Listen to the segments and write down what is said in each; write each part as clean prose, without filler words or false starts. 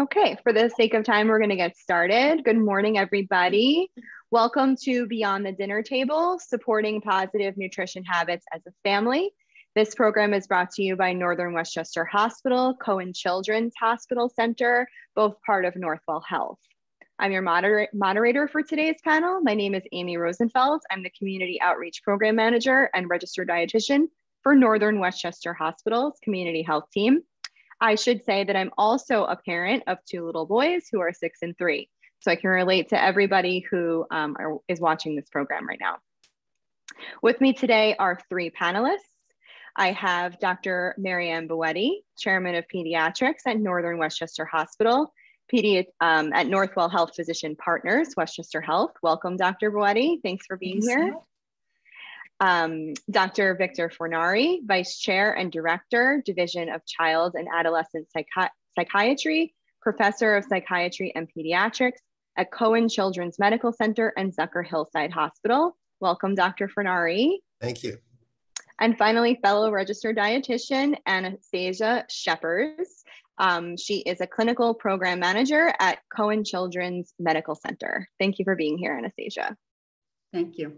Okay, for the sake of time, we're going to get started. Good morning, everybody. Welcome to Beyond the Dinner Table, supporting positive nutrition habits as a family. This program is brought to you by Northern Westchester Hospital, Cohen Children's Hospital Center, both part of Northwell Health. I'm your moderator for today's panel. My name is Amy Rosenfeld. I'm the Community Outreach Program Manager and Registered Dietitian for Northern Westchester Hospital's Community Health Team. I should say that I'm also a parent of two little boys who are 6 and 3. So I can relate to everybody who is watching this program right now. With me today are 3 panelists. I have Dr. Marianne Boetti, Chairman of Pediatrics at Northern Westchester Hospital, at Northwell Health Physician Partners, Westchester Health. Welcome, Dr. Boetti. Thanks for being here. Dr. Victor Fornari, Vice Chair and Director, Division of Child and Adolescent Psychiatry, Professor of Psychiatry and Pediatrics at Cohen Children's Medical Center and Zucker Hillside Hospital. Welcome, Dr. Fornari. Thank you. And finally, fellow registered dietitian, Anastasia Shepers. She is a clinical program manager at Cohen Children's Medical Center. Thank you for being here, Anastasia. Thank you.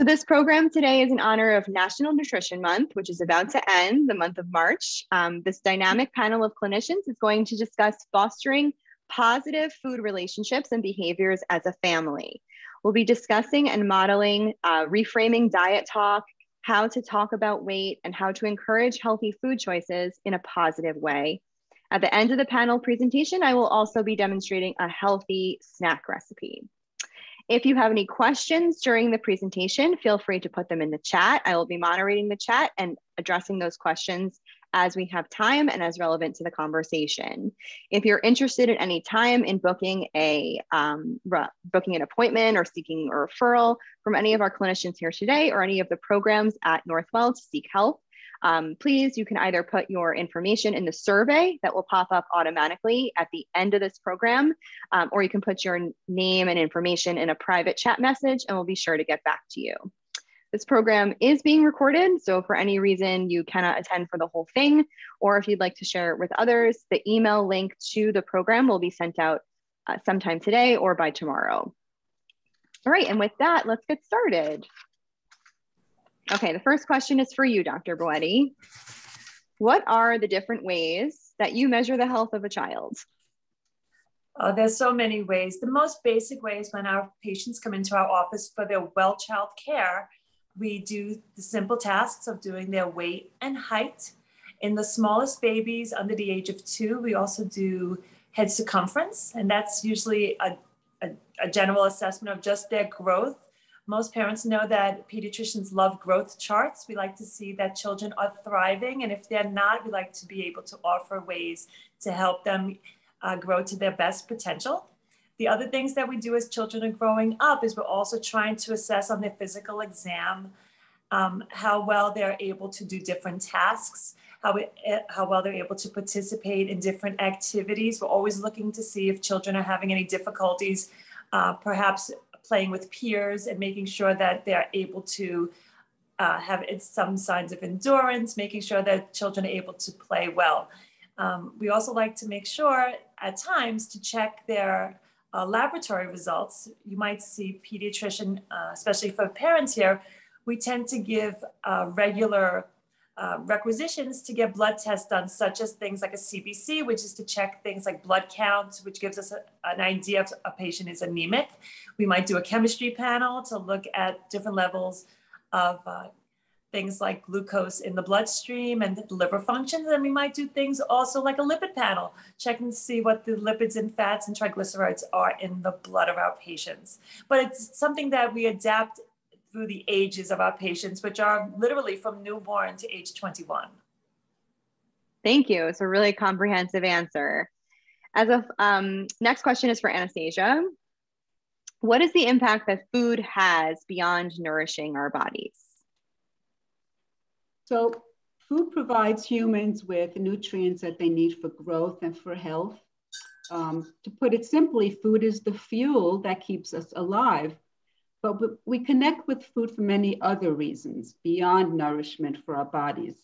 So this program today is in honor of National Nutrition Month, which is about to end the month of March. This dynamic panel of clinicians is going to discuss fostering positive food relationships and behaviors as a family. We'll be discussing and modeling reframing diet talk, how to talk about weight, and how to encourage healthy food choices in a positive way. At the end of the panel presentation, I will also be demonstrating a healthy snack recipe. If you have any questions during the presentation, feel free to put them in the chat. I will be moderating the chat and addressing those questions as we have time and as relevant to the conversation. If you're interested at any time in booking an appointment or seeking a referral from any of our clinicians here today or any of the programs at Northwell to seek help, please, you can either put your information in the survey that will pop up automatically at the end of this program, or you can put your name and information in a private chat message and we'll be sure to get back to you. This program is being recorded, so if for any reason you cannot attend for the whole thing, or if you'd like to share it with others, the email link to the program will be sent out sometime today or by tomorrow. All right, and with that, let's get started. Okay, the first question is for you, Dr. Boetti. What are the different ways that you measure the health of a child? Oh, there's so many ways. The most basic way is when our patients come into our office for their well child care, we do the simple tasks of doing their weight and height. In the smallest babies under the age of 2, we also do head circumference, and that's usually a general assessment of just their growth. Most parents know that pediatricians love growth charts. We like to see that children are thriving, and if they're not, we like to be able to offer ways to help them grow to their best potential. The other things that we do as children are growing up is we're also trying to assess on their physical exam how well they're able to do different tasks, how well they're able to participate in different activities. We're always looking to see if children are having any difficulties, perhaps playing with peers and making sure that they're able to have some signs of endurance, making sure that children are able to play well. We also like to make sure at times to check their laboratory results. You might see pediatrician, especially for parents here, we tend to give regular requisitions to get blood tests done, such as things like a CBC, which is to check things like blood count, which gives us an idea if a patient is anemic. We might do a chemistry panel to look at different levels of things like glucose in the bloodstream and the liver functions. And we might do things also like a lipid panel, checking to see what the lipids and fats and triglycerides are in the blood of our patients. But it's something that we adapt through the ages of our patients, which are literally from newborn to age 21. Thank you. It's a really comprehensive answer. Next question is for Anastasia. What is the impact that food has beyond nourishing our bodies? So food provides humans with nutrients that they need for growth and for health. To put it simply, food is the fuel that keeps us alive. But we connect with food for many other reasons beyond nourishment for our bodies.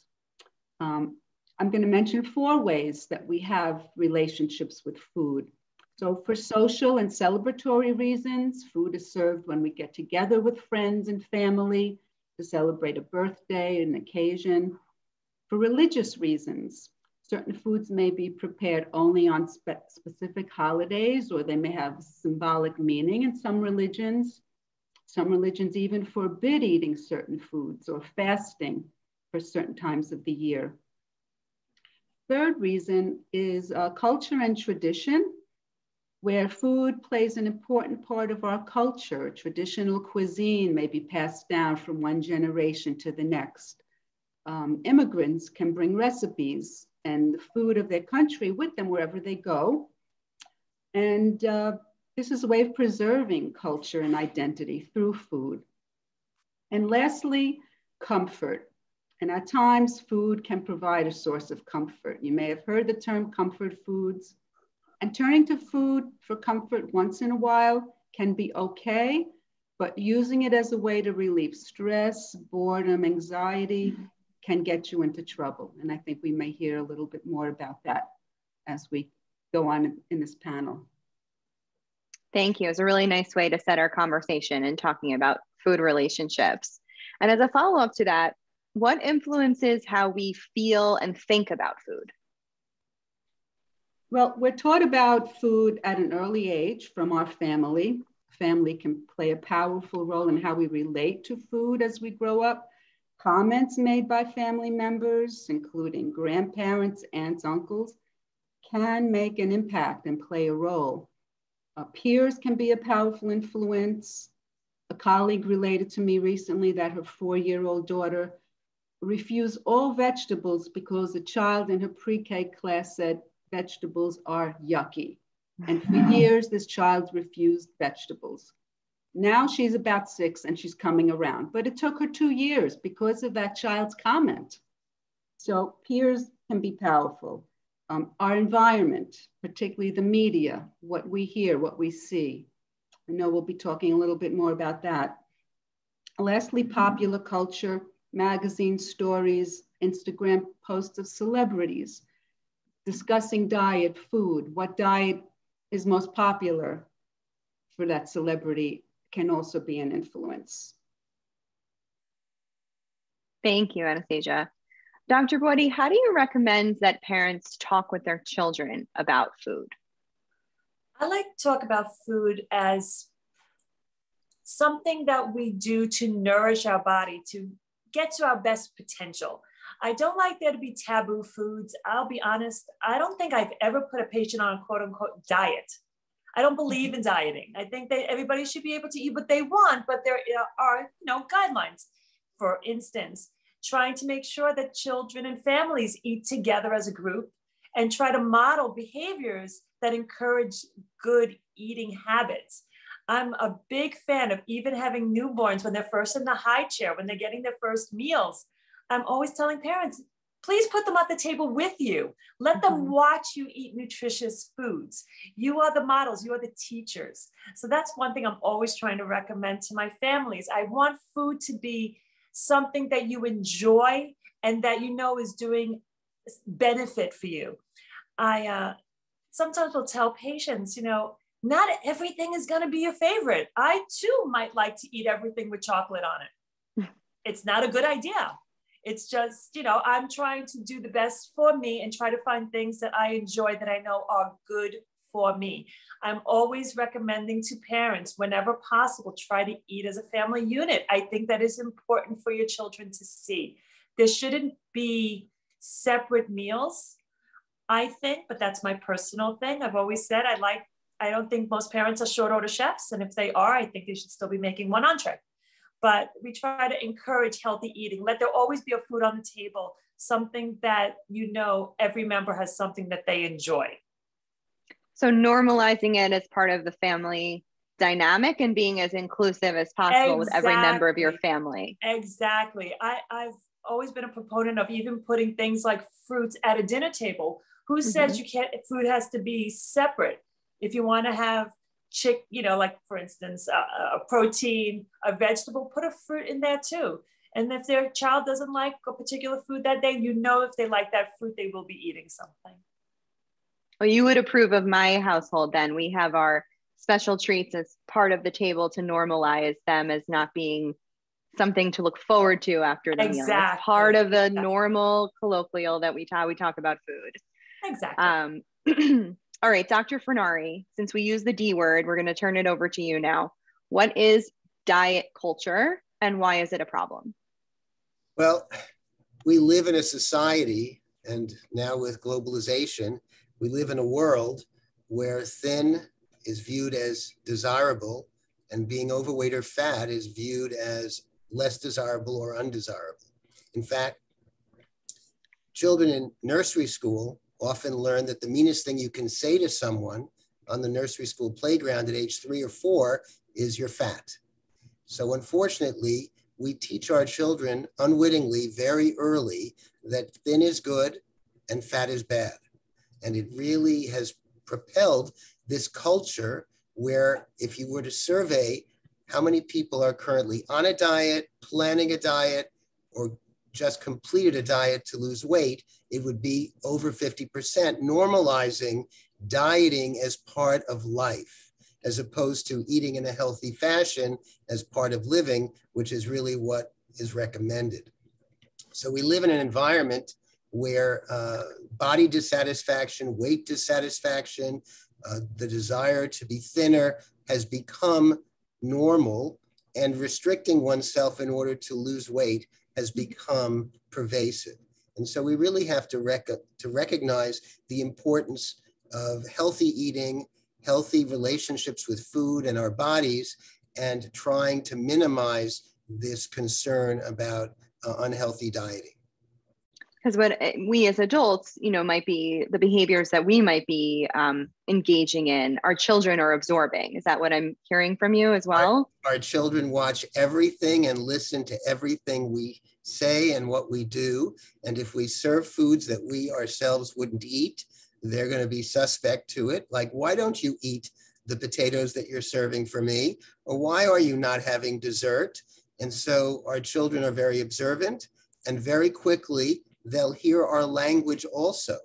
I'm going to mention 4 ways that we have relationships with food. So for social and celebratory reasons, food is served when we get together with friends and family to celebrate a birthday, an occasion. For religious reasons, certain foods may be prepared only on specific holidays, or they may have symbolic meaning in some religions. Some religions even forbid eating certain foods or fasting for certain times of the year. Third reason is culture and tradition, where food plays an important part of our culture. Traditional cuisine may be passed down from one generation to the next. Immigrants can bring recipes and the food of their country with them wherever they go. And this is a way of preserving culture and identity through food. And lastly, comfort. And at times, food can provide a source of comfort. You may have heard the term comfort foods. And turning to food for comfort once in a while can be okay, but using it as a way to relieve stress, boredom, anxiety can get you into trouble. And I think we may hear a little bit more about that as we go on in this panel. Thank you. It's a really nice way to set our conversation and talking about food relationships. And as a follow-up to that, what influences how we feel and think about food? Well, we're taught about food at an early age from our family. Family can play a powerful role in how we relate to food as we grow up. Comments made by family members, including grandparents, aunts, uncles, can make an impact and play a role. Peers can be a powerful influence. A colleague related to me recently that her 4-year-old daughter refused all vegetables because a child in her pre-K class said vegetables are yucky. And for years, this child refused vegetables. Now she's about 6 and she's coming around, but it took her 2 years because of that child's comment. So peers can be powerful. Our environment, particularly the media, what we hear, what we see. I know we'll be talking a little bit more about that. Lastly, popular culture, magazine stories, Instagram posts of celebrities discussing diet, food, what diet is most popular for that celebrity can also be an influence. Thank you, Anastasia. Dr. Boddy, how do you recommend that parents talk with their children about food? I like to talk about food as something that we do to nourish our body, to get to our best potential. I don't like there to be taboo foods. I'll be honest, I don't think I've ever put a patient on a quote unquote diet. I don't believe in dieting. I think that everybody should be able to eat what they want, but there are, guidelines. For instance, trying to make sure that children and families eat together as a group and try to model behaviors that encourage good eating habits. I'm a big fan of even having newborns when they're first in the high chair, when they're getting their first meals. I'm always telling parents, please put them at the table with you. Let them watch you eat nutritious foods. You are the models, you are the teachers. So that's one thing I'm always trying to recommend to my families. I want food to be something that you enjoy and that you know is doing benefit for you. I sometimes will tell patients, not everything is going to be your favorite. I too might like to eat everything with chocolate on it. It's not a good idea. It's just, I'm trying to do the best for me and try to find things that I enjoy that I know are good for me. I'm always recommending to parents, whenever possible, try to eat as a family unit. I think that is important for your children to see. There shouldn't be separate meals, I think, but that's my personal thing. I've always said I don't think most parents are short order chefs. And if they are, I think they should still be making one entree. But we try to encourage healthy eating. Let there always be a food on the table, something that every member has something that they enjoy. So normalizing it as part of the family dynamic and being as inclusive as possible with every member of your family. Exactly. I've always been a proponent of even putting things like fruits at a dinner table. Who says food has to be separate? If you want to have like for instance, a protein, a vegetable, put a fruit in there too. And if their child doesn't like a particular food that day, you know, if they like that fruit, they will be eating something. Well, you would approve of my household then. We have our special treats as part of the table to normalize them as not being something to look forward to after the meal. It's part of the normal colloquial that we talk about food. Exactly. All right, Dr. Fornari, since we use the D word, we're going to turn it over to you now. What is diet culture and why is it a problem? Well, we live in a society, and now with globalization, we live in a world where thin is viewed as desirable and being overweight or fat is viewed as less desirable or undesirable. In fact, children in nursery school often learn that the meanest thing you can say to someone on the nursery school playground at age 3 or 4 is you're fat. So unfortunately, we teach our children unwittingly very early that thin is good and fat is bad. And it really has propelled this culture where if you were to survey how many people are currently on a diet, planning a diet, or just completed a diet to lose weight, it would be over 50%, normalizing dieting as part of life, as opposed to eating in a healthy fashion as part of living, which is really what is recommended. So we live in an environment where body dissatisfaction, weight dissatisfaction, the desire to be thinner has become normal, and restricting oneself in order to lose weight has become pervasive. And so we really have to recognize the importance of healthy eating, healthy relationships with food and our bodies, and trying to minimize this concern about unhealthy dieting. Because what we as adults, might be the behaviors that we might be engaging in, our children are absorbing. Is that what I'm hearing from you as well? Our children watch everything and listen to everything we say and what we do. And if we serve foods that we ourselves wouldn't eat, they're going to be suspect to it. Like, why don't you eat the potatoes that you're serving for me? Or why are you not having dessert? And so our children are very observant, and very quickly they'll hear our language also,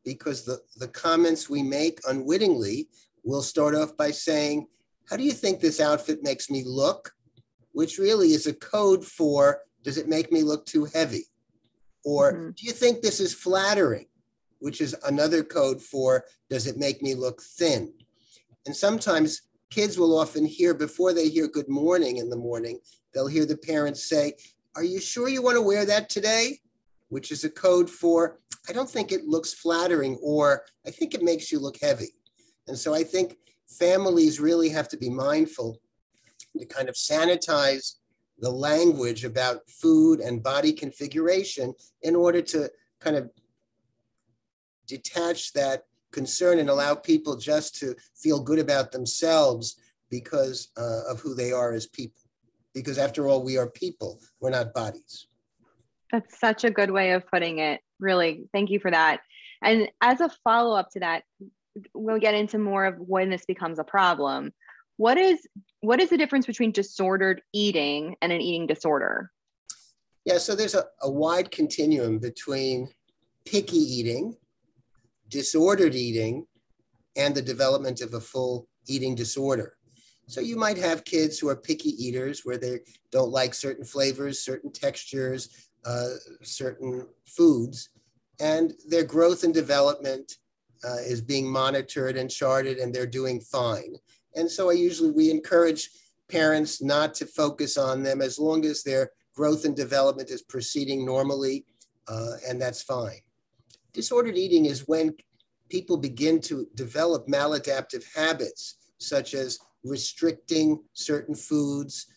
because the comments we make unwittingly will start off by saying, how do you think this outfit makes me look? Which really is a code for, does it make me look too heavy? Or do you think this is flattering? Which is another code for, does it make me look thin? And sometimes kids will often hear, before they hear good morning in the morning, they'll hear the parents say, are you sure you want to wear that today? Which is a code for, I don't think it looks flattering, or I think it makes you look heavy. And so I think families really have to be mindful to kind of sanitize the language about food and body configuration in order to kind of detach that concern and allow people just to feel good about themselves because of who they are as people. Because after all, we are people, we're not bodies. That's such a good way of putting it. Really, thank you for that. And as a follow-up to that, we'll get into more of when this becomes a problem. What is the difference between disordered eating and an eating disorder? Yeah, so there's a wide continuum between picky eating, disordered eating, and the development of a full eating disorder. So you might have kids who are picky eaters where they don't like certain flavors, certain textures, certain foods, and their growth and development is being monitored and charted, and they're doing fine. And so we encourage parents not to focus on them as long as their growth and development is proceeding normally, and that's fine. Disordered eating is when people begin to develop maladaptive habits, such as restricting certain foods,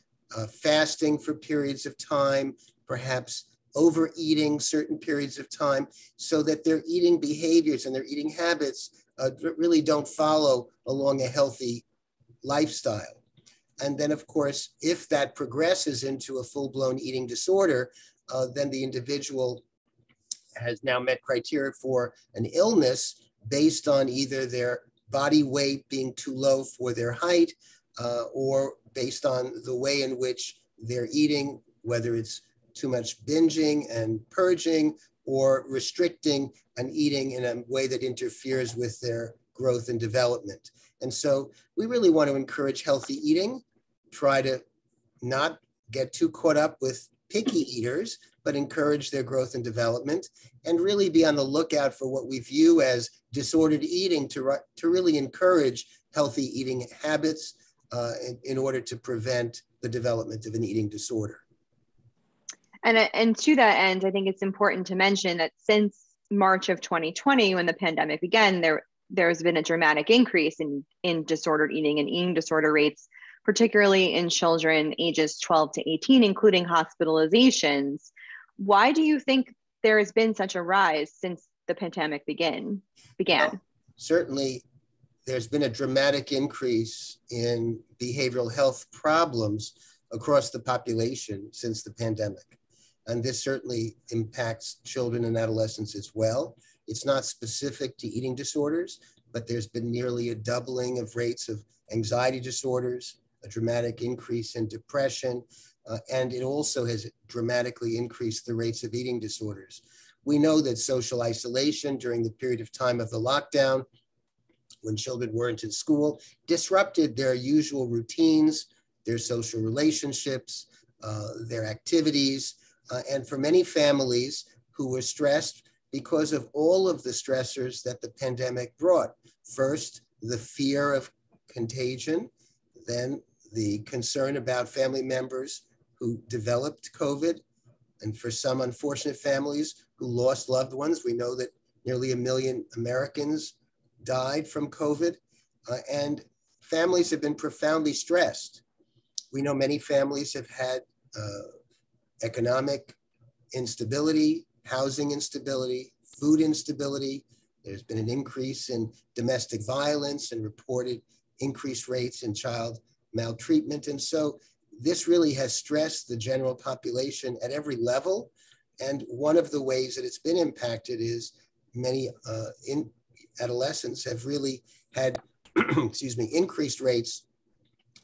fasting for periods of time, perhaps overeating certain periods of time, so that their eating behaviors and their eating habits really don't follow along a healthy lifestyle. And then, of course, if that progresses into a full-blown eating disorder, then the individual has now met criteria for an illness based on either their body weight being too low for their height, or based on the way in which they're eating, whether it's too much binging and purging, or restricting and eating in a way that interferes with their growth and development. And so we really want to encourage healthy eating, try to not get too caught up with picky eaters, but encourage their growth and development, and really be on the lookout for what we view as disordered eating to really encourage healthy eating habits in order to prevent the development of an eating disorder. And to that end, I think it's important to mention that since March of 2020, when the pandemic began, there's been a dramatic increase in disordered eating and eating disorder rates, particularly in children ages 12 to 18, including hospitalizations. Why do you think there has been such a rise since the pandemic began? Well, certainly, there's been a dramatic increase in behavioral health problems across the population since the pandemic. And this certainly impacts children and adolescents as well. It's not specific to eating disorders, but there's been nearly a doubling of rates of anxiety disorders, a dramatic increase in depression, and it also has dramatically increased the rates of eating disorders. We know that social isolation during the period of time of the lockdown, when children weren't in school, disrupted their usual routines, their social relationships, their activities, and for many families who were stressed because of all of the stressors that the pandemic brought. First, the fear of contagion, then the concern about family members who developed COVID, and for some unfortunate families who lost loved ones. We know that nearly 1 million Americans died from COVID, and families have been profoundly stressed. We know many families have had economic instability, housing instability, food instability. There's been an increase in domestic violence and reported increased rates in child maltreatment. And so this really has stressed the general population at every level. And one of the ways that it's been impacted is many adolescents have really had, increased rates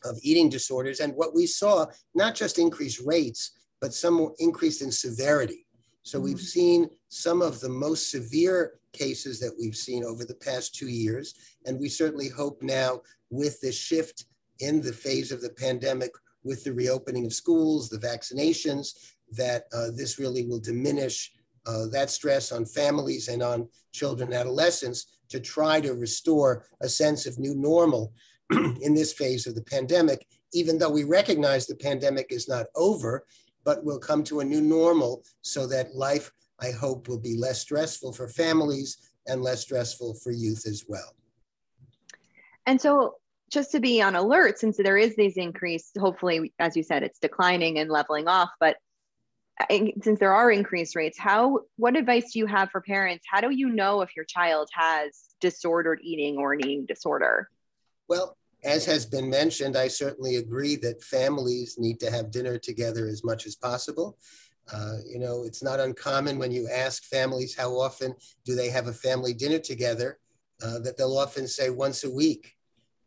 of eating disorders. And what we saw, not just increased rates, but some increase in severity. So we've seen some of the most severe cases that we've seen over the past 2 years. And we certainly hope now with this shift in the phase of the pandemic, with the reopening of schools, the vaccinations, that this really will diminish that stress on families and on children and adolescents to try to restore a sense of new normal in this phase of the pandemic, even though we recognize the pandemic is not over, but will come to a new normal so that life, I hope, will be less stressful for families and less stressful for youth as well. And so just to be on alert, since there is these increase, hopefully, as you said, it's declining and leveling off, but since there are increased rates, what advice do you have for parents? How do you know if your child has disordered eating or an eating disorder? Well, as has been mentioned, I certainly agree that families need to have dinner together as much as possible. It's not uncommon when you ask families how often do they have a family dinner together, that they'll often say once a week.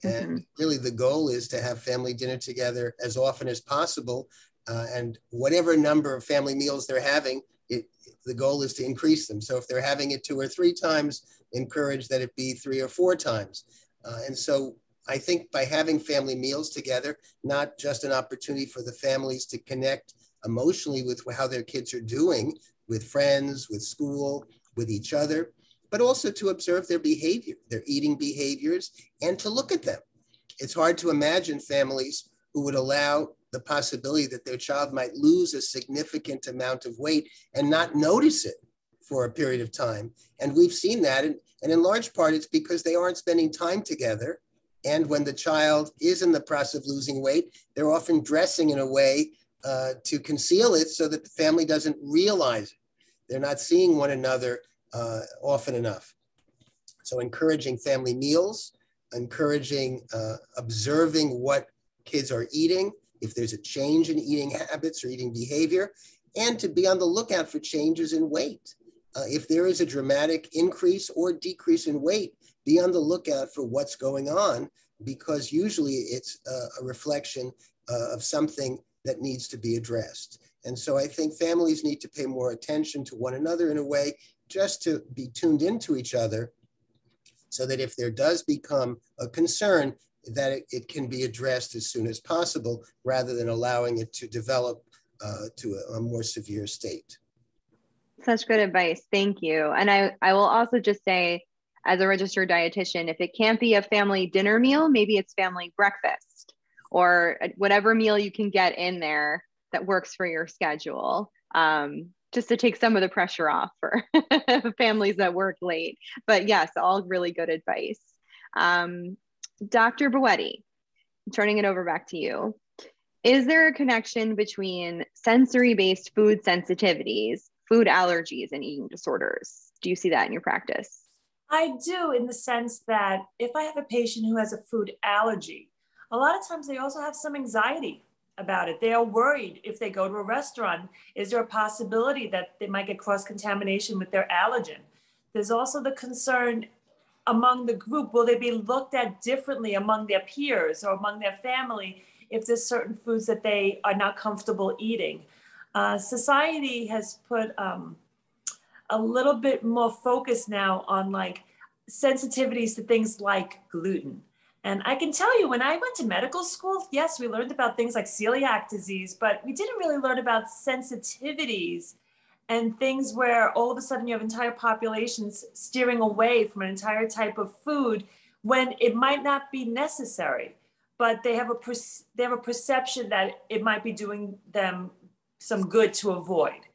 And really the goal is to have family dinner together as often as possible. And whatever number of family meals they're having, the goal is to increase them. So if they're having it 2 or 3 times, encourage that it be 3 or 4 times. And so I think by having family meals together, not just an opportunity for the families to connect emotionally with how their kids are doing, with friends, with school, with each other, but also to observe their behavior, their eating behaviors, and to look at them. It's hard to imagine families who would allow the possibility that their child might lose a significant amount of weight and not notice it for a period of time. And we've seen that, and in large part, it's because they aren't spending time together. And when the child is in the process of losing weight, they're often dressing in a way to conceal it so that the family doesn't realize it. They're not seeing one another often enough. So encouraging family meals, encouraging observing what kids are eating, if there's a change in eating habits or eating behavior, and to be on the lookout for changes in weight. If there is a dramatic increase or decrease in weight, be on the lookout for what's going on, because usually it's a reflection of something that needs to be addressed. And so I think families need to pay more attention to one another in a way just to be tuned into each other, so that if there does become a concern, that it can be addressed as soon as possible, rather than allowing it to develop to a more severe state. Such good advice. Thank you. And I will also just say, as a registered dietitian, if it can't be a family dinner meal, maybe it's family breakfast or whatever meal you can get in there that works for your schedule, just to take some of the pressure off for families that work late. But yes, all really good advice. Dr. Boetti, turning it over back to you. Is there a connection between sensory-based food sensitivities, food allergies, and eating disorders? Do you see that in your practice? I do, in the sense that if I have a patient who has a food allergy, a lot of times they also have some anxiety about it. They are worried if they go to a restaurant, is there a possibility that they might get cross-contamination with their allergen? There's also the concern among the group, will they be looked at differently among their peers or among their family if there's certain foods that they are not comfortable eating? Society has put a little bit more focus now on like sensitivities to things like gluten. And I can tell you, when I went to medical school, yes, we learned about things like celiac disease, but we didn't really learn about sensitivities and things where all of a sudden you have entire populations steering away from an entire type of food when it might not be necessary, but they have a perception that it might be doing them some good to avoid.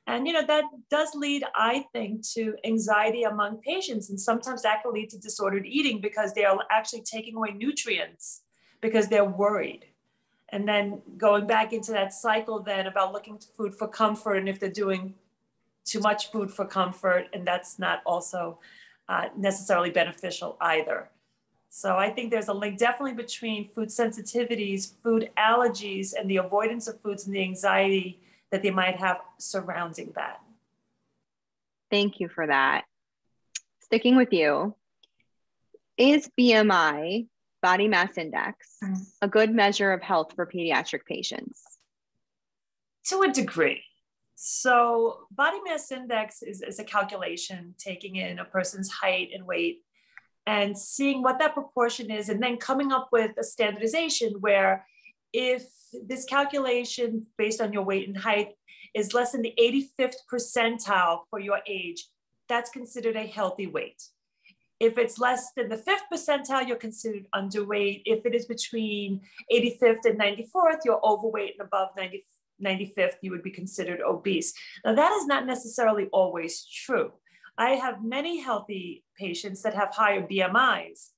And that does lead, I think, to anxiety among patients. And sometimes that can lead to disordered eating because they are actually taking away nutrients because they're worried. And then going back into that cycle then about looking to food for comfort, and if they're doing too much food for comfort, and that's not also necessarily beneficial either. So I think there's a link definitely between food sensitivities, food allergies, and the avoidance of foods and the anxiety that they might have surrounding that. Thank you for that. Sticking with you, is BMI, body mass index, a good measure of health for pediatric patients? To a degree. So body mass index is a calculation taking in a person's height and weight and seeing what that proportion is, and then coming up with a standardization where if this calculation based on your weight and height is less than the 85th percentile for your age, that's considered a healthy weight. If it's less than the 5th percentile, you're considered underweight. If it is between 85th and 94th, you're overweight, and above 95th, you would be considered obese. Now, that is not necessarily always true. I have many healthy patients that have higher BMIs,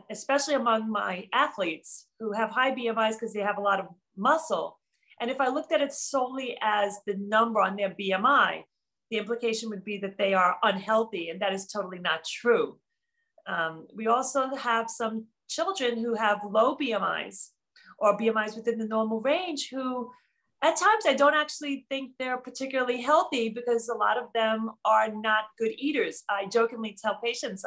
especially among my athletes who have high BMIs because they have a lot of muscle. And if I looked at it solely as the number on their BMI, the implication would be that they are unhealthy, and that is totally not true. We also have some children who have low BMIs or BMIs within the normal range who at times I don't actually think they're particularly healthy because a lot of them are not good eaters. I jokingly tell patients,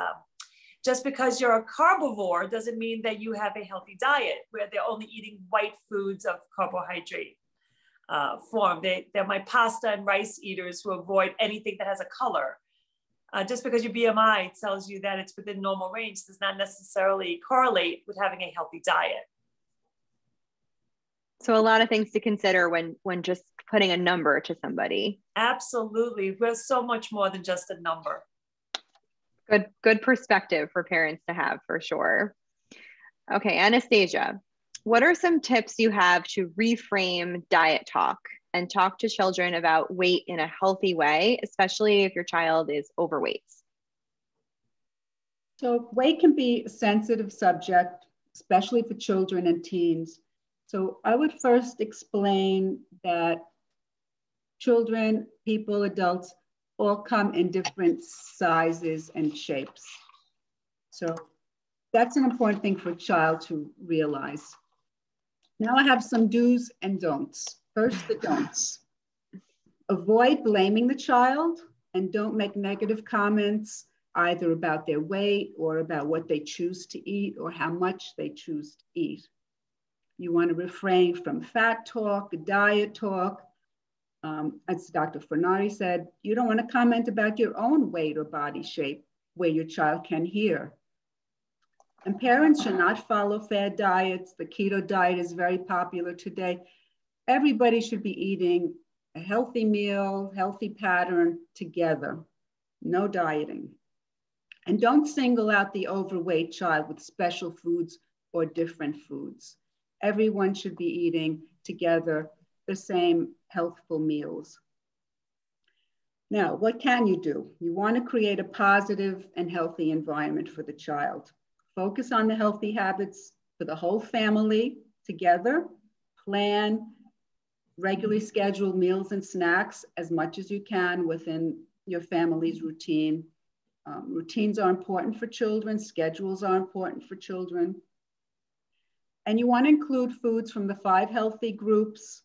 just because you're a carnivore doesn't mean that you have a healthy diet where they're only eating white foods of carbohydrate form. They're my pasta and rice eaters who avoid anything that has a color. Just because your BMI tells you that it's within normal range does not necessarily correlate with having a healthy diet. So a lot of things to consider when just putting a number to somebody. Absolutely. We're so much more than just a number. Good perspective for parents to have, for sure. Okay, Anastasia, what are some tips you have to reframe diet talk and talk to children about weight in a healthy way, especially if your child is overweight? So weight can be a sensitive subject, especially for children and teens. So I would first explain that children, people, adults, all come in different sizes and shapes. So that's an important thing for a child to realize. Now I have some do's and don'ts. First, the don'ts. Avoid blaming the child and don't make negative comments either about their weight or about what they choose to eat or how much they choose to eat. You want to refrain from fat talk, diet talk, As Dr. Fornari said, you don't want to comment about your own weight or body shape where your child can hear. And parents should not follow fad diets. The keto diet is very popular today. Everybody should be eating a healthy meal, healthy pattern together. No dieting. And don't single out the overweight child with special foods or different foods. Everyone should be eating together the same healthful meals. Now, what can you do? You want to create a positive and healthy environment for the child. Focus on the healthy habits for the whole family together. Plan regularly scheduled meals and snacks as much as you can within your family's routine. Routines are important for children. Schedules are important for children. And you want to include foods from the 5 healthy groups.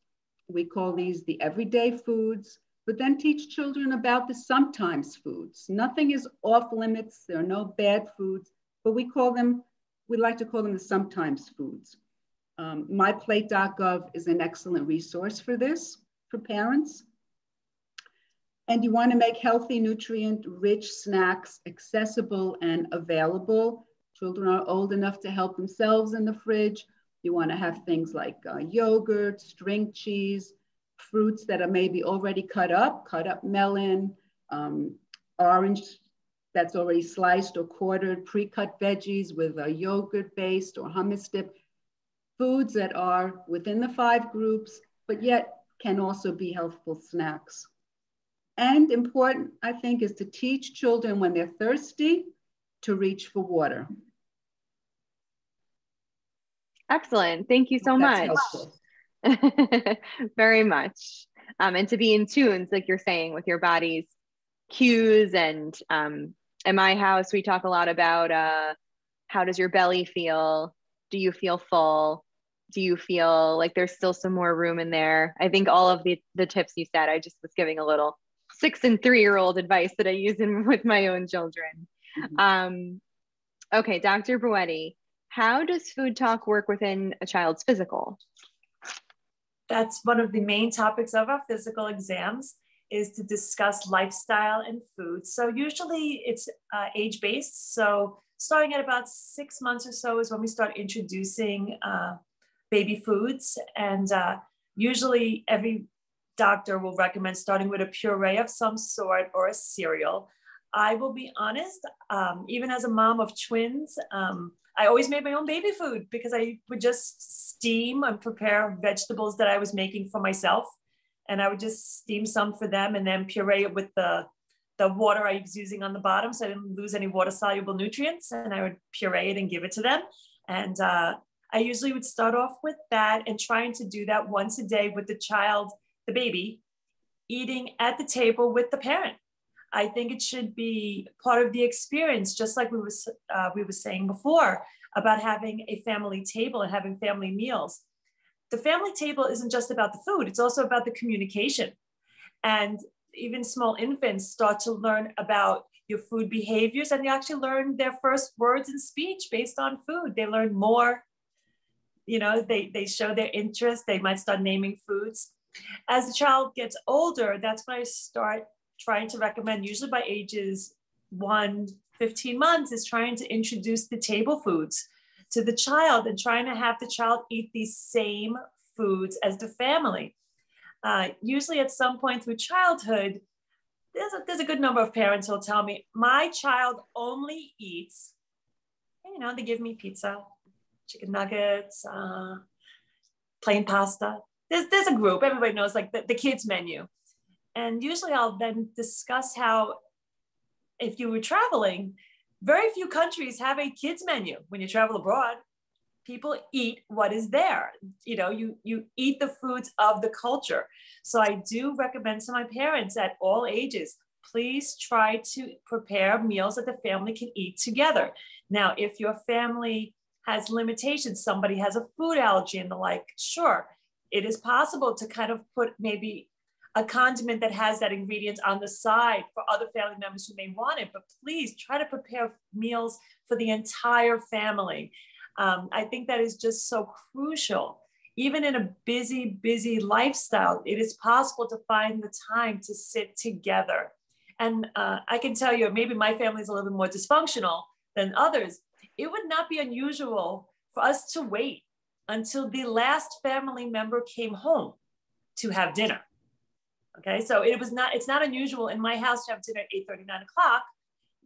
We call these the everyday foods, but then teach children about the sometimes foods. Nothing is off limits. There are no bad foods, but we like to call them the sometimes foods. myplate.gov is an excellent resource for this, for parents. And you want to make healthy, nutrient-rich snacks accessible and available. Children are old enough to help themselves in the fridge. You want to have things like yogurt, string cheese, fruits that are maybe already cut up melon, orange that's already sliced or quartered, pre-cut veggies with a yogurt-based or hummus dip. Foods that are within the 5 groups, but yet can also be healthful snacks. And important, I think, is to teach children when they're thirsty to reach for water. Excellent. Thank you so much. Very much. And to be in tune, like you're saying, with your body's cues. And in my house, we talk a lot about how does your belly feel? Do you feel full? Do you feel like there's still some more room in there? I think all of the tips you said, I just was giving a little 6- and 3-year-old advice that I use with my own children. Mm-hmm. Okay, Dr. Boetti, how does food talk work within a child's physical? That's one of the main topics of our physical exams, is to discuss lifestyle and food. So usually it's age-based. So starting at about 6 months or so is when we start introducing baby foods. And usually every doctor will recommend starting with a puree of some sort or a cereal. I will be honest, even as a mom of twins, I always made my own baby food because I would just steam and prepare vegetables that I was making for myself. And I would just steam some for them and then puree it with the water I was using on the bottom, so I didn't lose any water-soluble nutrients. And I would puree it and give it to them. And I usually would start off with that and trying to do that once a day with the child, the baby, eating at the table with the parent. I think it should be part of the experience, just like we were saying before about having a family table and having family meals. The family table isn't just about the food, it's also about the communication. And even small infants start to learn about your food behaviors, and they actually learn their first words in speech based on food. They learn more, they show their interest, they might start naming foods. As the child gets older, that's when I start trying to recommend, usually by ages 15 months, is trying to introduce the table foods to the child and trying to have the child eat these same foods as the family. Usually at some point through childhood, there's a good number of parents who will tell me, my child only eats, they give me pizza, chicken nuggets, plain pasta. There's a group, everybody knows, like the kids menu. And usually I'll then discuss how, if you were traveling, very few countries have a kids menu. When you travel abroad, people eat what is there. You eat the foods of the culture. So I do recommend to my parents at all ages, please try to prepare meals that the family can eat together. Now, if your family has limitations, somebody has a food allergy and the like, sure, it is possible to kind of put maybe a condiment that has that ingredient on the side for other family members who may want it, but please try to prepare meals for the entire family. I think that is just so crucial even in a busy, busy lifestyle, it is possible to find the time to sit together. And I can tell you, maybe my family is a little bit more dysfunctional than others. It would not be unusual for us to wait until the last family member came home to have dinner. Okay, so it's not unusual in my house to have dinner at 8:30, 9 o'clock.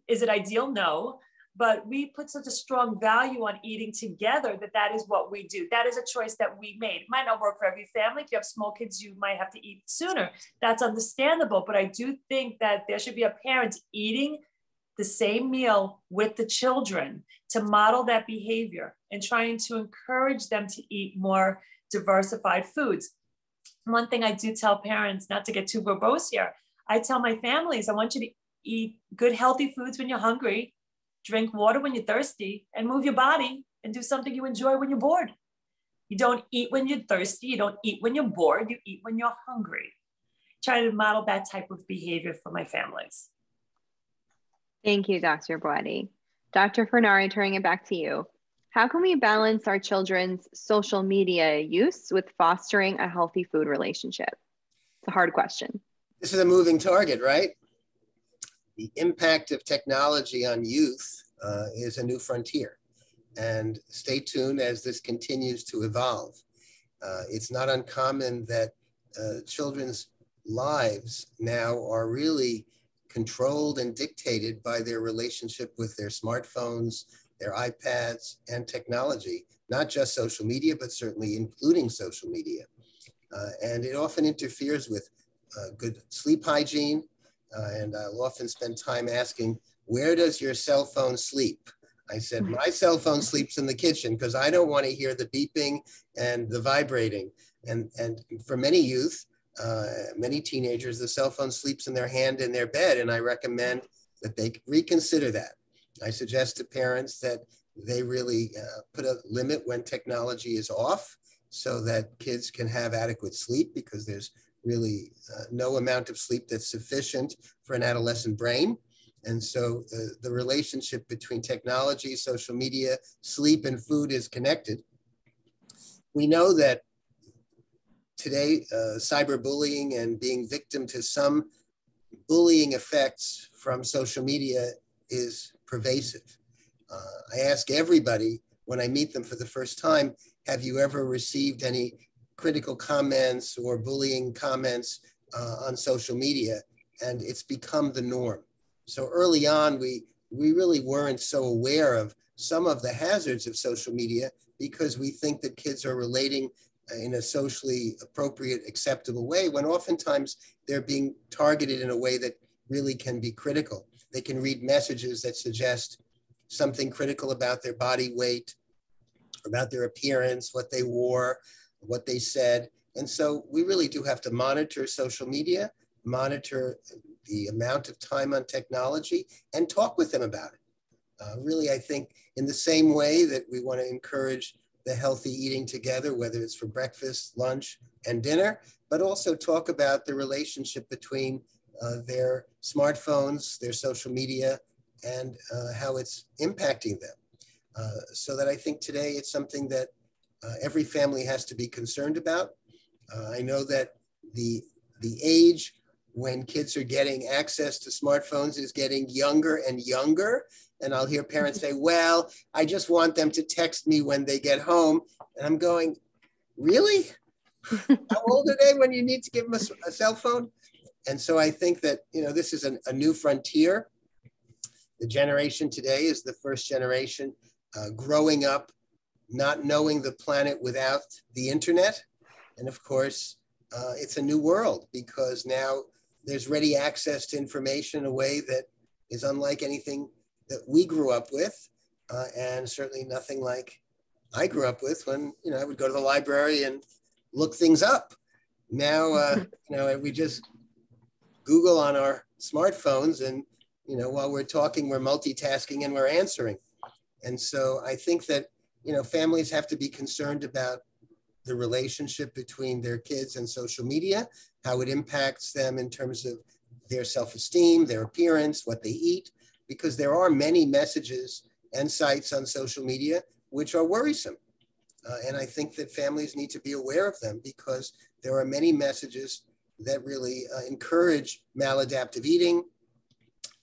Is it ideal? No. But we put such a strong value on eating together that is what we do. That is a choice that we made. It might not work for every family. If you have small kids, you might have to eat sooner. That's understandable. But I do think that there should be a parent eating the same meal with the children to model that behavior and trying to encourage them to eat more diversified foods. One thing I do tell parents, not to get too verbose here, I tell my families, I want you to eat good, healthy foods when you're hungry, drink water when you're thirsty, and move your body and do something you enjoy when you're bored. You don't eat when you're thirsty. You don't eat when you're bored. You eat when you're hungry. Try to model that type of behavior for my families. Thank you, Dr. Boetti. Dr. Furnari, turning it back to you. How can we balance our children's social media use with fostering a healthy food relationship? It's a hard question. This is a moving target, right? The impact of technology on youth is a new frontier. And stay tuned as this continues to evolve. It's not uncommon that children's lives now are really controlled and dictated by their relationship with their smartphones, their iPads, and technology, not just social media, but certainly including social media. And it often interferes with good sleep hygiene. And I'll often spend time asking, where does your cell phone sleep? I said, my cell phone sleeps in the kitchen because I don't want to hear the beeping and the vibrating. And for many youth, many teenagers, the cell phone sleeps in their hand in their bed. And I recommend that they reconsider that. I suggest to parents that they really put a limit when technology is off so that kids can have adequate sleep, because there's really no amount of sleep that's sufficient for an adolescent brain. And so the relationship between technology, social media, sleep, and food is connected. We know that today, cyberbullying and being victim to some bullying effects from social media is pervasive. I ask everybody when I meet them for the first time, have you ever received any critical comments or bullying comments on social media? And it's become the norm. So early on, we really weren't so aware of some of the hazards of social media because we think that kids are relating in a socially appropriate, acceptable way, when oftentimes they're being targeted in a way that really can be critical. They can read messages that suggest something critical about their body weight, about their appearance, what they wore, what they said. And so we really do have to monitor social media, monitor the amount of time on technology, and talk with them about it. Really, I think in the same way that we want to encourage the healthy eating together, whether it's for breakfast, lunch, and dinner, but also talk about the relationship between their smartphones, their social media, and how it's impacting them. So that I think today it's something that every family has to be concerned about. I know that the age when kids are getting access to smartphones is getting younger and younger. And I'll hear parents say, well, I just want them to text me when they get home. And I'm going, really? How old are they when you need to give them a cell phone? And so I think that, this is a new frontier. The generation today is the first generation growing up, not knowing the planet without the internet. And of course, it's a new world because now there's ready access to information in a way that is unlike anything that we grew up with, and certainly nothing like I grew up with when, I would go to the library and look things up. Now, we just Google on our smartphones and, while we're talking, we're multitasking and we're answering. And so I think that, families have to be concerned about the relationship between their kids and social media, how it impacts them in terms of their self-esteem, their appearance, what they eat, because there are many messages and sites on social media which are worrisome. And I think that families need to be aware of them because there are many messages that really encourage maladaptive eating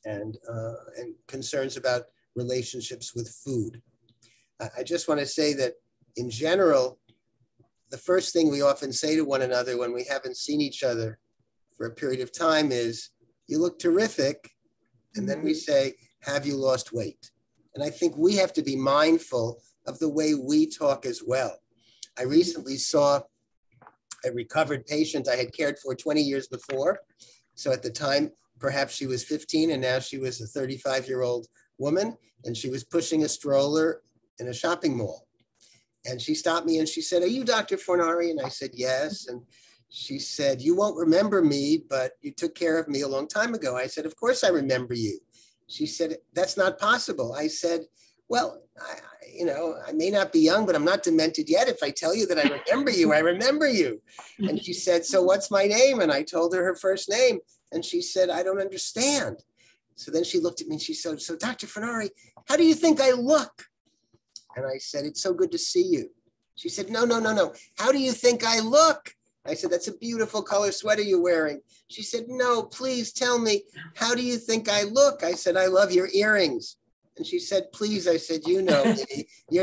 and concerns about relationships with food. I just want to say that in general, the first thing we often say to one another when we haven't seen each other for a period of time is, "You look terrific." And then we say, "Have you lost weight?" And I think we have to be mindful of the way we talk as well. I recently saw a recovered patient I had cared for 20 years before. So at the time, perhaps she was 15 and now she was a 35-year-old woman, and she was pushing a stroller in a shopping mall. And she stopped me and she said, "Are you Dr. Fornari?" And I said, "Yes." And she said, "You won't remember me, but you took care of me a long time ago." I said, "Of course I remember you." She said, "That's not possible." I said, "Well, I may not be young, but I'm not demented yet. If I tell you that I remember you, I remember you." And she said, "So what's my name?" And I told her her first name. And she said, "I don't understand." So then she looked at me and she said, "So Dr. Fornari, how do you think I look?" And I said, "It's so good to see you." She said, No. "How do you think I look?" I said, "That's a beautiful color sweater you're wearing." She said, "No, please tell me, how do you think I look?" I said, "I love your earrings." And she said, "Please," I said, "you're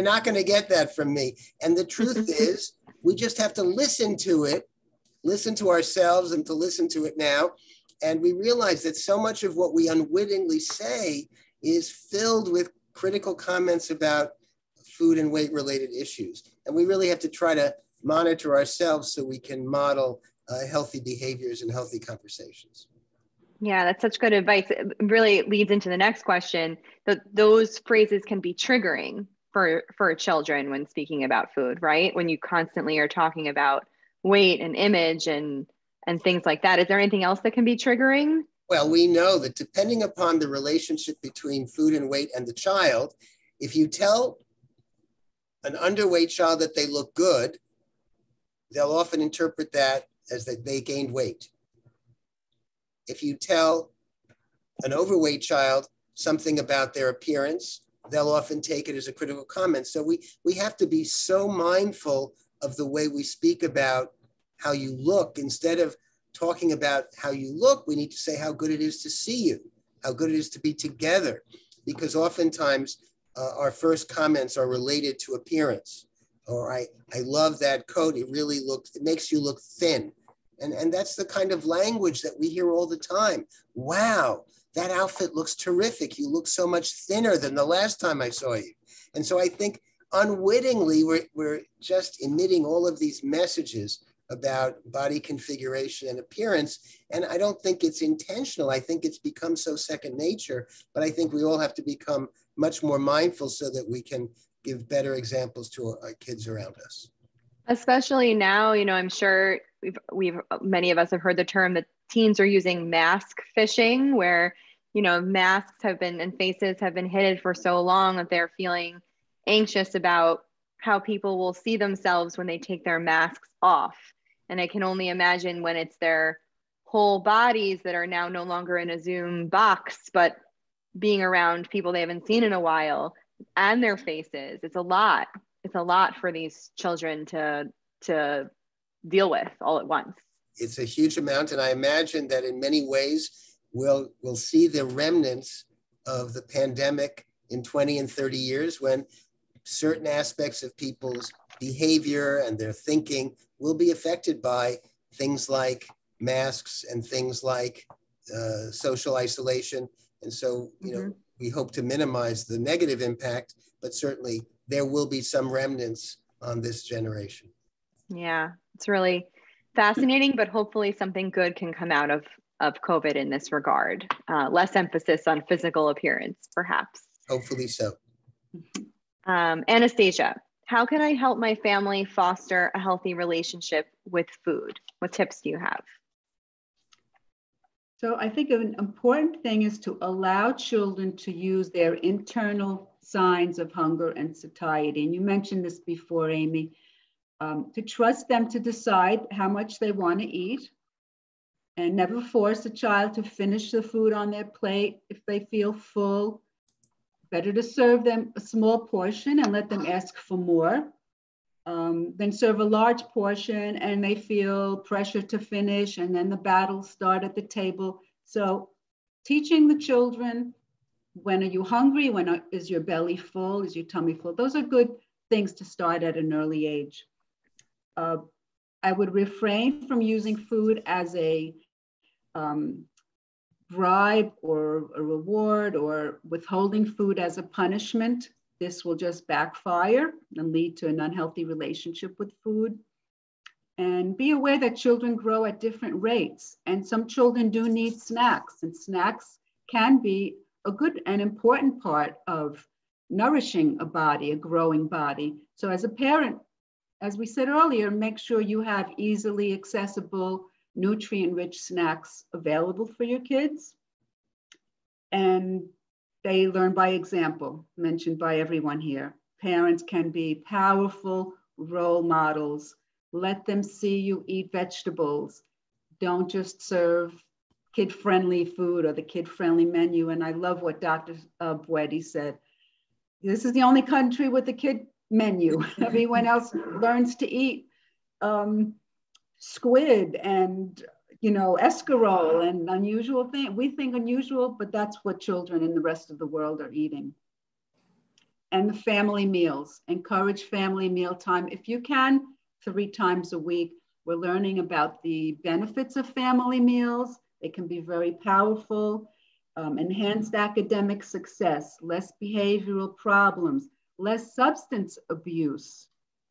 not going to get that from me." And the truth is, we just have to listen to it, listen to ourselves and to listen to it now. And we realize that so much of what we unwittingly say is filled with critical comments about food and weight related issues. And we really have to try to monitor ourselves so we can model healthy behaviors and healthy conversations. Yeah, that's such good advice. It really leads into the next question, that those phrases can be triggering for children when speaking about food, right? When you constantly are talking about weight and image and things like that. Is there anything else that can be triggering? Well, we know that depending upon the relationship between food and weight and the child, if you tell an underweight child that they look good, they'll often interpret that as that they gained weight. If you tell an overweight child something about their appearance, they'll often take it as a critical comment. So we have to be so mindful of the way we speak about how you look. Instead of talking about how you look, we need to say how good it is to see you, how good it is to be together, because oftentimes our first comments are related to appearance. Or I love that coat. It makes you look thin. And that's the kind of language that we hear all the time. Wow, that outfit looks terrific. You look so much thinner than the last time I saw you. And so I think unwittingly, we're just emitting all of these messages about body configuration and appearance. And I don't think it's intentional. I think it's become so second nature, but I think we all have to become much more mindful so that we can give better examples to our kids around us. Especially now, I'm sure many of us have heard the term that teens are using mask fishing, where, masks have been and faces have been hidden for so long that they're feeling anxious about how people will see themselves when they take their masks off. And I can only imagine when it's their whole bodies that are now no longer in a Zoom box, but being around people they haven't seen in a while and their faces. It's a lot. It's a lot for these children to deal with all at once. It's a huge amount. And I imagine that in many ways, we'll see the remnants of the pandemic in 20 and 30 years when certain aspects of people's behavior and their thinking will be affected by things like masks and things like social isolation. And so, we hope to minimize the negative impact, but certainly there will be some remnants on this generation. Yeah, it's really fascinating, but hopefully something good can come out of COVID in this regard. Less emphasis on physical appearance, perhaps. Hopefully so. Anastasia, how can I help my family foster a healthy relationship with food? What tips do you have? So I think an important thing is to allow children to use their internal signs of hunger and satiety. And you mentioned this before, Amy, to trust them to decide how much they want to eat and never force a child to finish the food on their plate if they feel full. Better to serve them a small portion and let them ask for more. then serve a large portion and they feel pressure to finish, and then the battles start at the table. So teaching the children, when are you hungry? Is your belly full? Is your tummy full? Those are good things to start at an early age. I would refrain from using food as a bribe or a reward, or withholding food as a punishment. This will just backfire and lead to an unhealthy relationship with food. And be aware that children grow at different rates, and some children do need snacks, and snacks can be a good and important part of nourishing a body, a growing body. So as a parent, as we said earlier, make sure you have easily accessible, nutrient-rich snacks available for your kids. And they learn by example, mentioned by everyone here. Parents can be powerful role models. Let them see you eat vegetables. Don't just serve kid-friendly food or the kid-friendly menu. And I love what Dr. Boetti said. This is the only country with a kid menu. Everyone else learns to eat squid and escarole and unusual things. We think unusual, but that's what children in the rest of the world are eating. And the family meals. Encourage family meal time. If you can, 3 times a week. We're learning about the benefits of family meals. They can be very powerful. Enhanced academic success, less behavioral problems, less substance abuse,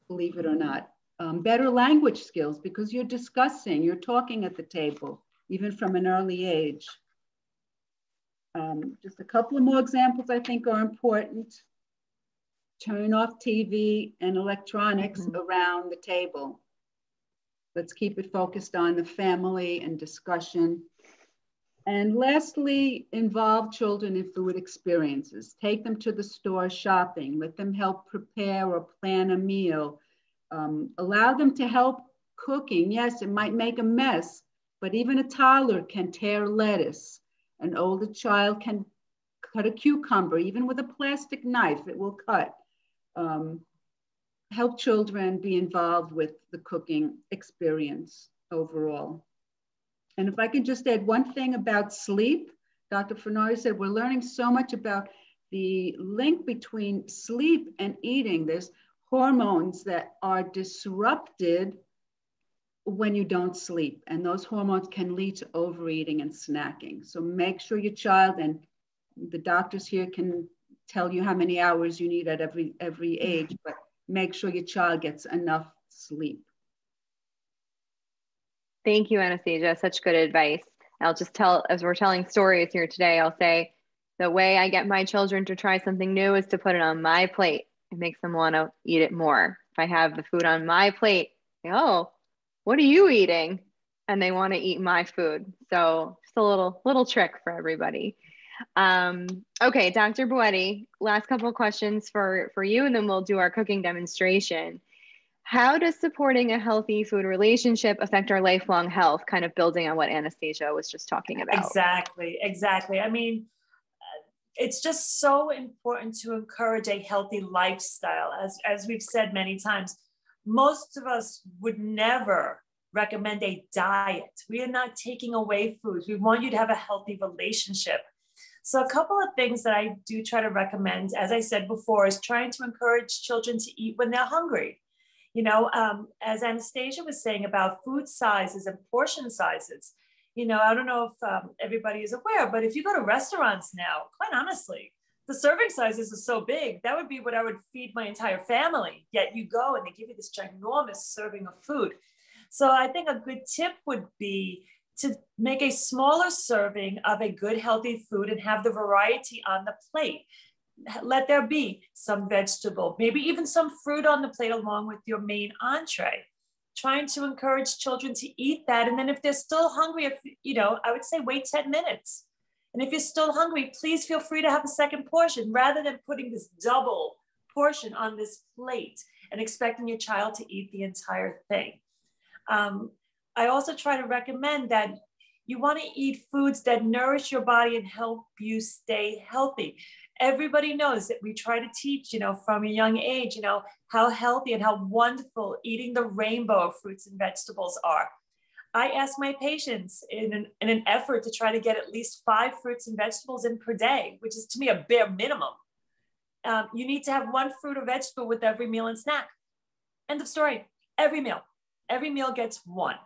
believe it or not. Better language skills, because you're discussing, you're talking at the table, even from an early age. Just a couple of more examples I think are important. Turn off TV and electronics around the table. Let's keep it focused on the family and discussion. And lastly, involve children in food experiences. Take them to the store shopping. Let them help prepare or plan a meal. Allow them to help cooking. Yes, it might make a mess, but even a toddler can tear lettuce. An older child can cut a cucumber, even with a plastic knife, it will cut. Help children be involved with the cooking experience overall. And if I could just add one thing about sleep, Dr. Fernari said, we're learning so much about the link between sleep and eating. There's hormones that are disrupted when you don't sleep, and those hormones can lead to overeating and snacking. So make sure your child, and the doctors here can tell you how many hours you need at every age, but make sure your child gets enough sleep. Thank you, Anastasia. Such good advice. I'll just tell, as we're telling stories here today, I'll say the way I get my children to try something new is to put it on my plate. It makes them want to eat it more. If I have the food on my plate, say, oh, what are you eating? And they want to eat my food. So just a little trick for everybody. Okay, Dr. Boetti, last couple of questions for you, and then we'll do our cooking demonstration. How does supporting a healthy food relationship affect our lifelong health, kind of building on what Anastasia was just talking about? Exactly. I mean, it's just so important to encourage a healthy lifestyle. As we've said many times, most of us would never recommend a diet. We are not taking away foods. We want you to have a healthy relationship. So a couple of things that I do try to recommend, as I said before, is trying to encourage children to eat when they're hungry. As Anastasia was saying about food sizes and portion sizes, I don't know if everybody is aware, but if you go to restaurants now, quite honestly, the serving sizes are so big, that would be what I would feed my entire family. Yet you go and they give you this ginormous serving of food. So I think a good tip would be to make a smaller serving of a good, healthy food and have the variety on the plate. Let there be some vegetable, maybe even some fruit on the plate along with your main entree. Trying to encourage children to eat that. And then if they're still hungry, I would say wait 10 minutes. And if you're still hungry, please feel free to have a second portion rather than putting this double portion on this plate and expecting your child to eat the entire thing. I also try to recommend that You want to eat foods that nourish your body and help you stay healthy. Everybody knows that we try to teach, from a young age, how healthy and how wonderful eating the rainbow of fruits and vegetables are. I ask my patients in an effort to try to get at least 5 fruits and vegetables in per day, which is to me a bare minimum. You need to have 1 fruit or vegetable with every meal and snack. End of story. Every meal gets 1.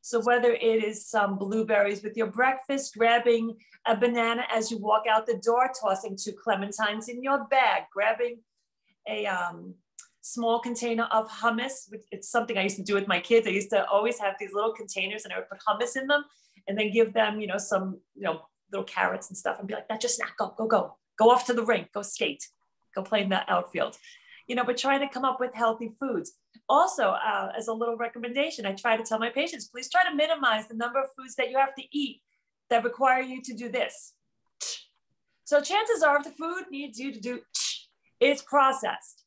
So whether it is some blueberries with your breakfast, grabbing a banana as you walk out the door, tossing 2 clementines in your bag, grabbing a small container of hummus, which it's something I used to do with my kids. I used to always have these little containers and I would put hummus in them and then give them, some, little carrots and stuff and be like, that's your snack, go off to the rink, go skate, go play in the outfield. But trying to come up with healthy foods. Also, as a little recommendation, I try to tell my patients, please try to minimize the number of foods that you have to eat that require you to do this. So chances are if the food needs you to do, it's processed.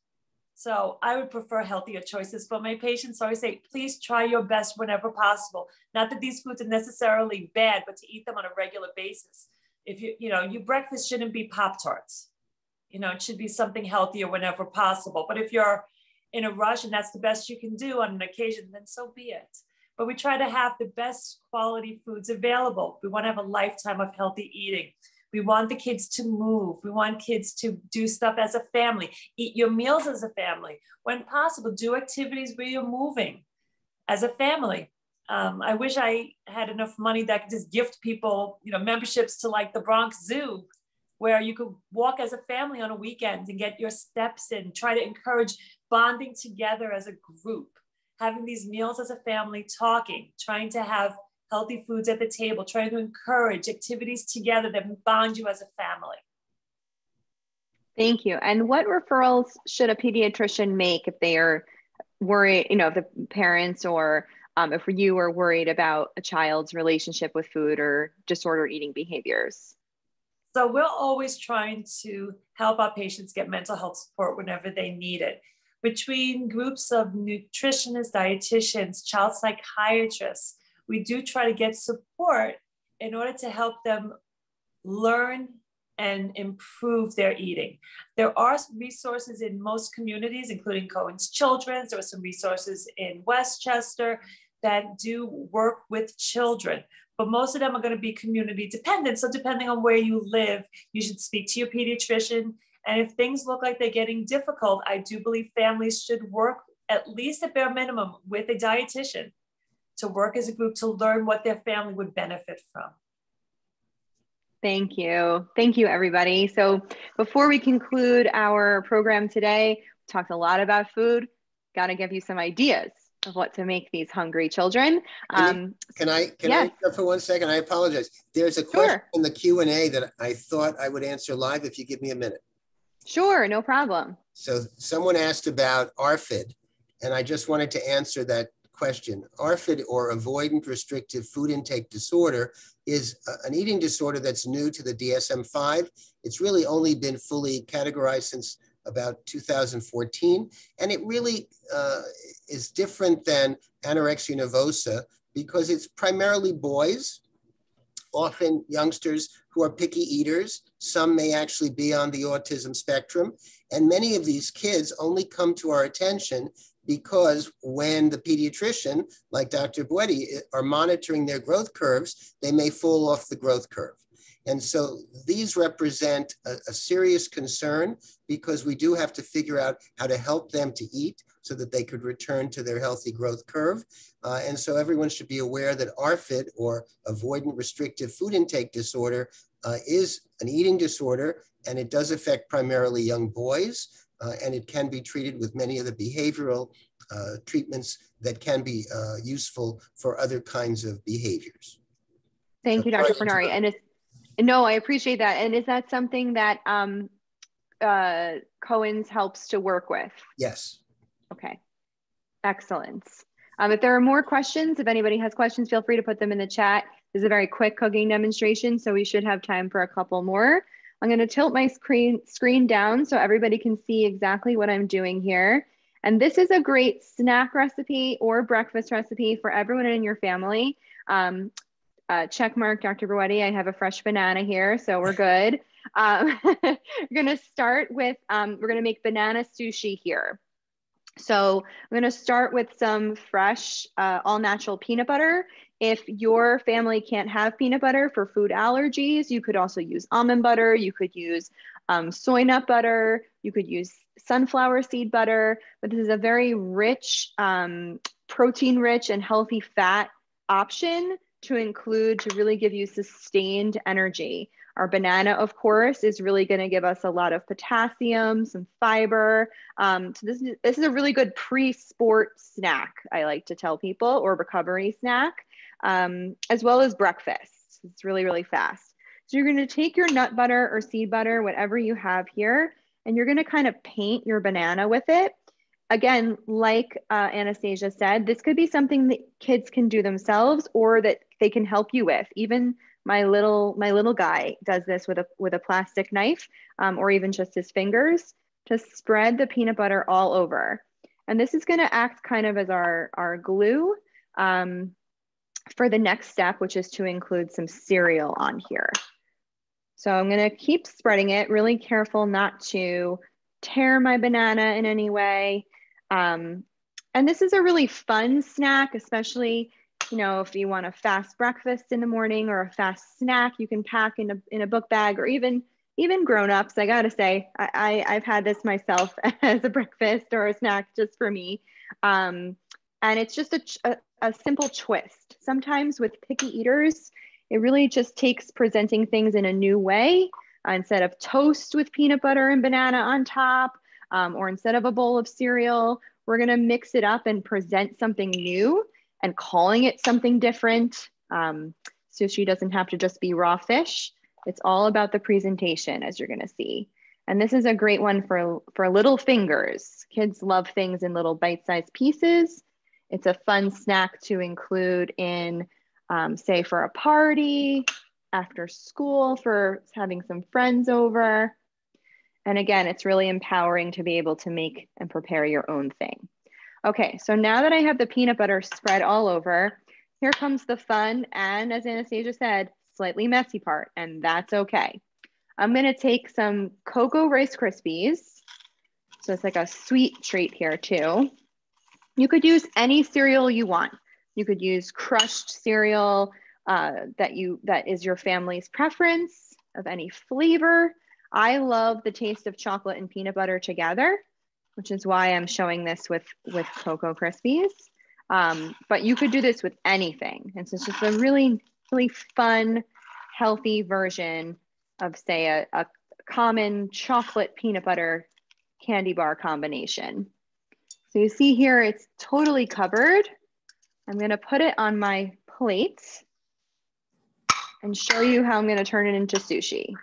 So I would prefer healthier choices for my patients. So I say, please try your best whenever possible. Not that these foods are necessarily bad, but to eat them on a regular basis. If your breakfast shouldn't be Pop-Tarts. It should be something healthier whenever possible. But if you're in a rush and that's the best you can do on an occasion, then so be it. But we try to have the best quality foods available. We want to have a lifetime of healthy eating. We want the kids to move. We want kids to do stuff as a family. Eat your meals as a family. When possible, do activities where you're moving as a family. I wish I had enough money that I could just gift people, memberships to like the Bronx Zoo, where you could walk as a family on a weekend and get your steps in, try to encourage bonding together as a group, having these meals as a family, talking, trying to have healthy foods at the table, trying to encourage activities together that bond you as a family. Thank you. And what referrals should a pediatrician make if they are worried, if the parents or if you are worried about a child's relationship with food or disorder eating behaviors? So we're always trying to help our patients get mental health support whenever they need it. Between groups of nutritionists, dietitians, child psychiatrists, we do try to get support in order to help them learn and improve their eating. There are resources in most communities, including Cohen's Children's. There are some resources in Westchester that do work with children. But most of them are going to be community dependent. So depending on where you live, you should speak to your pediatrician. And if things look like they're getting difficult, I do believe families should work at least at bare minimum with a dietitian to work as a group to learn what their family would benefit from. Thank you. Thank you, everybody. So before we conclude our program today, we talked a lot about food. Got to give you some ideas of what to make these hungry children. Can I interrupt for 1 second? I apologize. There's a question in the Q&A that I thought I would answer live if you give me a minute. Sure, no problem. So someone asked about ARFID, and I just wanted to answer that question. ARFID, or Avoidant Restrictive Food Intake Disorder, is an eating disorder that's new to the DSM-5. It's really only been fully categorized since about 2014. And it really is different than anorexia nervosa because it's primarily boys, often youngsters who are picky eaters. Some may actually be on the autism spectrum. And many of these kids only come to our attention because when the pediatrician, like Dr. Boetti, are monitoring their growth curves, they may fall off the growth curve. And so these represent a serious concern because we do have to figure out how to help them to eat so that they could return to their healthy growth curve. And so everyone should be aware that ARFID, or Avoidant Restrictive Food Intake Disorder, is an eating disorder, and it does affect primarily young boys, and it can be treated with many of the behavioral treatments that can be useful for other kinds of behaviors. Thank you, Dr. Fornari. And no, I appreciate that. And is that something that Cohen's helps to work with? Yes. Okay, excellent. If there are more questions, if anybody has questions, feel free to put them in the chat. This is a very quick cooking demonstration, so we should have time for a couple more. I'm going to tilt my screen down so everybody can see exactly what I'm doing here. And this is a great snack recipe or breakfast recipe for everyone in your family. check mark, Dr. Berwetti. I have a fresh banana here, so we're good. We're gonna start with, we're gonna make banana sushi here. So I'm gonna start with some fresh, all natural peanut butter. If your family can't have peanut butter for food allergies, you could also use almond butter. You could use soy nut butter. You could use sunflower seed butter, but this is a very rich, protein rich and healthy fat option to include to really give you sustained energy. Our banana, of course, is really going to give us a lot of potassium, some fiber. So this is a really good pre-sport snack, I like to tell people, or recovery snack, as well as breakfast. It's really, really fast. So you're going to take your nut butter or seed butter, whatever you have here, and you're going to kind of paint your banana with it. Again, like Anastasia said, this could be something that kids can do themselves or that they can help you with. Even my little guy does this with a plastic knife, or even just his fingers, to spread the peanut butter all over. And this is going to act kind of as our glue for the next step, which is to include some cereal on here. So I'm going to keep spreading it, really careful not to tear my banana in any way. And this is a really fun snack, especially, you know, if you want a fast breakfast in the morning or a fast snack, you can pack in a book bag, or even grown-ups. I gotta say, I've had this myself as a breakfast or a snack just for me. And it's just a simple twist. Sometimes with picky eaters, it really just takes presenting things in a new way. Instead of toast with peanut butter and banana on top, or instead of a bowl of cereal, we're gonna mix it up and present something new and calling it something different. Sushi doesn't have to just be raw fish. It's all about the presentation, as you're gonna see. And this is a great one for little fingers. Kids love things in little bite-sized pieces. It's a fun snack to include in, say, for a party, after school, for having some friends over. And again, it's really empowering to be able to make and prepare your own thing. Okay, so now that I have the peanut butter spread all over, here comes the fun and, as Anastasia said, slightly messy part, and that's okay. I'm gonna take some Cocoa Rice Krispies. So it's like a sweet treat here too. You could use any cereal you want. You could use crushed cereal that is your family's preference of any flavor. I love the taste of chocolate and peanut butter together, which is why I'm showing this with Cocoa Krispies. But you could do this with anything. And so it's just a really, really fun, healthy version of, say, a common chocolate peanut butter candy bar combination. So you see here, it's totally covered. I'm gonna put it on my plate and show you how I'm gonna turn it into sushi.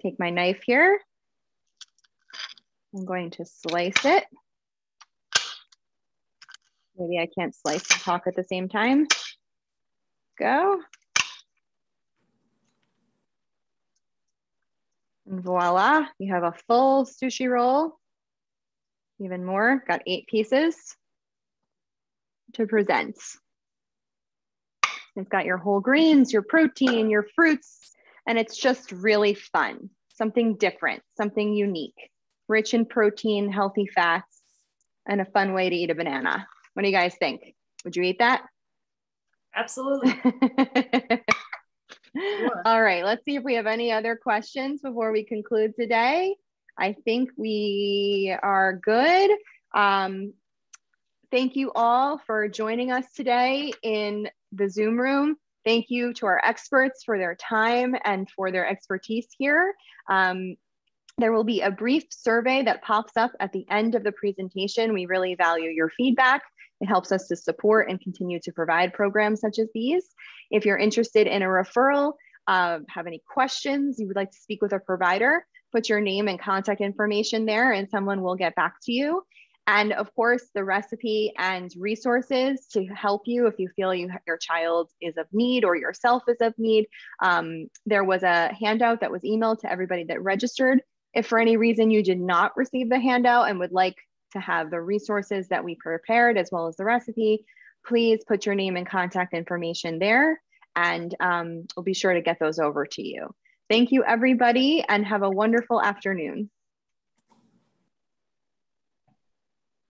Take my knife here. I'm going to slice it. Maybe I can't slice and talk at the same time. Go. And voila, you have a full sushi roll. Even more, got 8 pieces to present. It's got your whole grains, your protein, your fruits, and it's just really fun. Something different, something unique, rich in protein, healthy fats, and a fun way to eat a banana. What do you guys think? Would you eat that? Absolutely. Sure. All right, let's see if we have any other questions before we conclude today. I think we are good. Thank you all for joining us today in the Zoom room. Thank you to our experts for their time and for their expertise here. There will be a brief survey that pops up at the end of the presentation. We really value your feedback. It helps us to support and continue to provide programs such as these. If you're interested in a referral, have any questions, you would like to speak with a provider, put your name and contact information there and someone will get back to you. And of course, the recipe and resources to help you if you feel your child is of need or yourself is of need. There was a handout that was emailed to everybody that registered. If for any reason you did not receive the handout and would like to have the resources that we prepared as well as the recipe, please put your name and contact information there, and we'll be sure to get those over to you. Thank you, everybody, and have a wonderful afternoon.